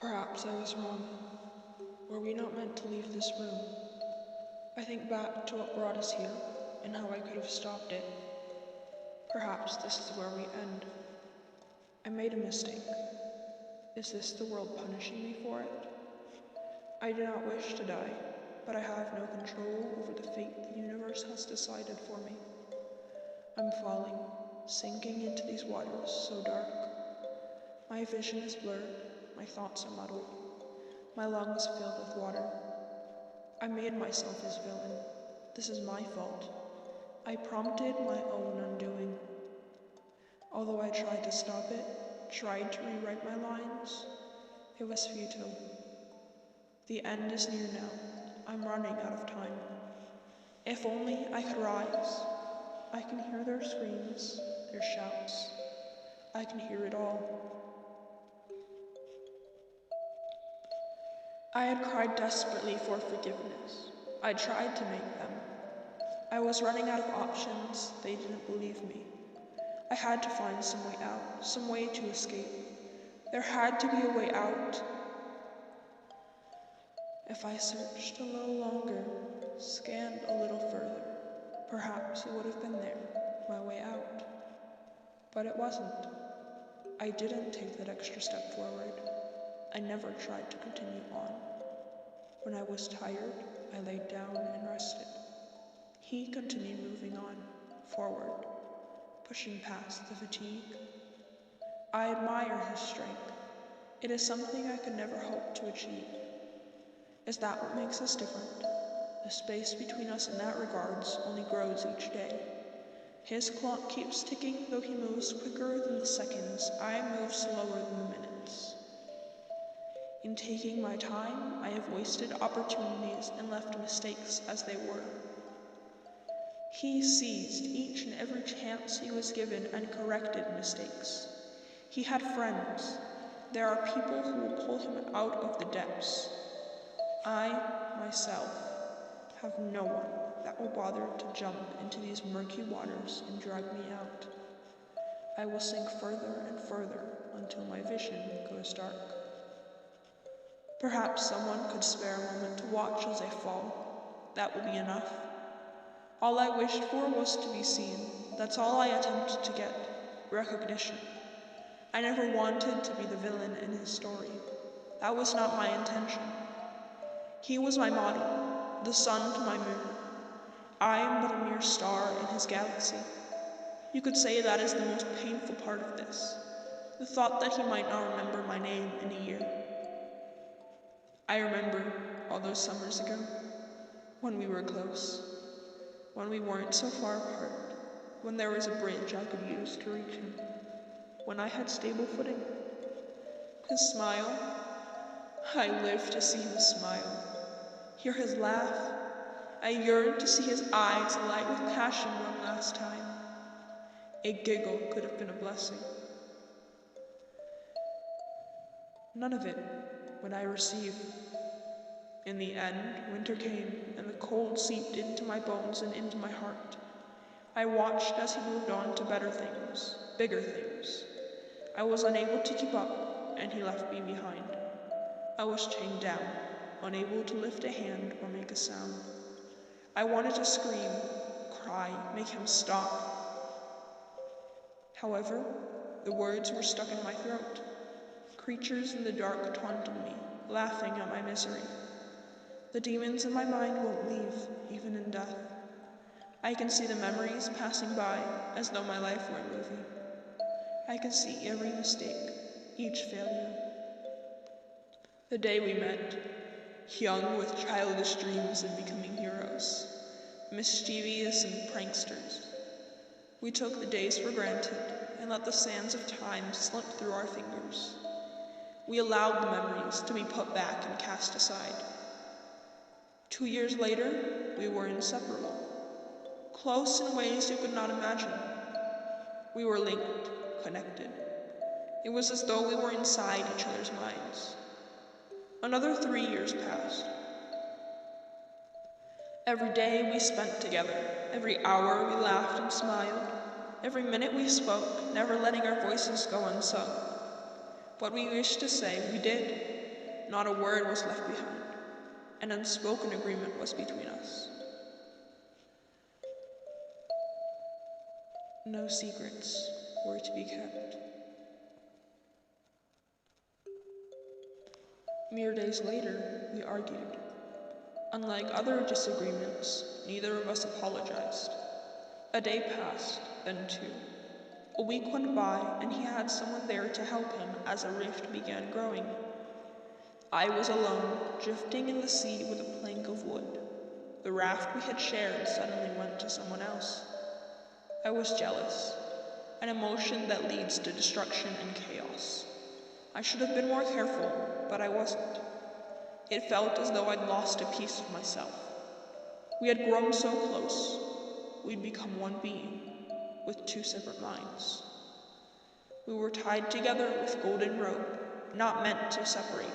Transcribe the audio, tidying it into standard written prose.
Perhaps I was wrong. Were we not meant to leave this room? I think back to what brought us here and how I could have stopped it. Perhaps this is where we end. I made a mistake. Is this the world punishing me for it? I do not wish to die, but I have no control over the fate the universe has decided for me. I'm falling, sinking into these waters so dark. My vision is blurred, my thoughts are muddled, my lungs filled with water. I made myself his villain. This is my fault. I prompted my own undoing. Although I tried to stop it, tried to rewrite my lines, it was futile. The end is near now. I'm running out of time. If only I could rise. I can hear their screams, their shouts. I can hear it all. I had cried desperately for forgiveness. I tried to make them. I was running out of options. They didn't believe me. I had to find some way out, some way to escape. There had to be a way out. If I searched a little longer, scanned a little further, perhaps it would have been there, my way out. But it wasn't. I didn't take that extra step forward. I never tried to continue on. When I was tired, I laid down and rested. He continued moving on, forward, pushing past the fatigue. I admire his strength. It is something I could never hope to achieve. Is that what makes us different? The space between us in that regards only grows each day. His clock keeps ticking, though he moves quicker than the seconds. I move slower than the minutes. In taking my time, I have wasted opportunities and left mistakes as they were. He seized each and every chance he was given and corrected mistakes. He had friends. There are people who will pull him out of the depths. I, myself, have no one that will bother to jump into these murky waters and drag me out. I will sink further and further until my vision goes dark. Perhaps someone could spare a moment to watch as I fall. That will be enough. All I wished for was to be seen. That's all I attempted to get. Recognition. I never wanted to be the villain in his story. That was not my intention. He was my model, the sun to my moon. I am but a mere star in his galaxy. You could say that is the most painful part of this, the thought that he might not remember my name in a year. I remember all those summers ago, when we were close, when we weren't so far apart, when there was a bridge I could use to reach him, when I had stable footing. His smile, I lived to see him smile, hear his laugh. I yearned to see his eyes alight with passion one last time. A giggle could have been a blessing. None of it would I receive. In the end, winter came, and the cold seeped into my bones and into my heart. I watched as he moved on to better things, bigger things. I was unable to keep up, and he left me behind. I was chained down, unable to lift a hand or make a sound. I wanted to scream, cry, make him stop. However, the words were stuck in my throat. Creatures in the dark taunted me, laughing at my misery. The demons in my mind won't leave, even in death. I can see the memories passing by as though my life were a movie. I can see every mistake, each failure. The day we met, young with childish dreams of becoming heroes, mischievous and pranksters. We took the days for granted and let the sands of time slip through our fingers. We allowed the memories to be put back and cast aside. 2 years later, we were inseparable, close in ways you could not imagine. We were linked, connected. It was as though we were inside each other's minds. Another 3 years passed. Every day we spent together, every hour we laughed and smiled, every minute we spoke, never letting our voices go unsung. What we wished to say, we did. not a word was left behind. An unspoken agreement was between us. No secrets were to be kept. Mere days later, we argued. Unlike other disagreements, neither of us apologized. A day passed, then two. A week went by, and he had someone there to help him as a rift began growing. I was alone, drifting in the sea with a plank of wood. The raft we had shared suddenly went to someone else. I was jealous, an emotion that leads to destruction and chaos. I should have been more careful, but I wasn't. It felt as though I'd lost a piece of myself. We had grown so close. We'd become one being, with two separate minds. We were tied together with golden rope, not meant to separate.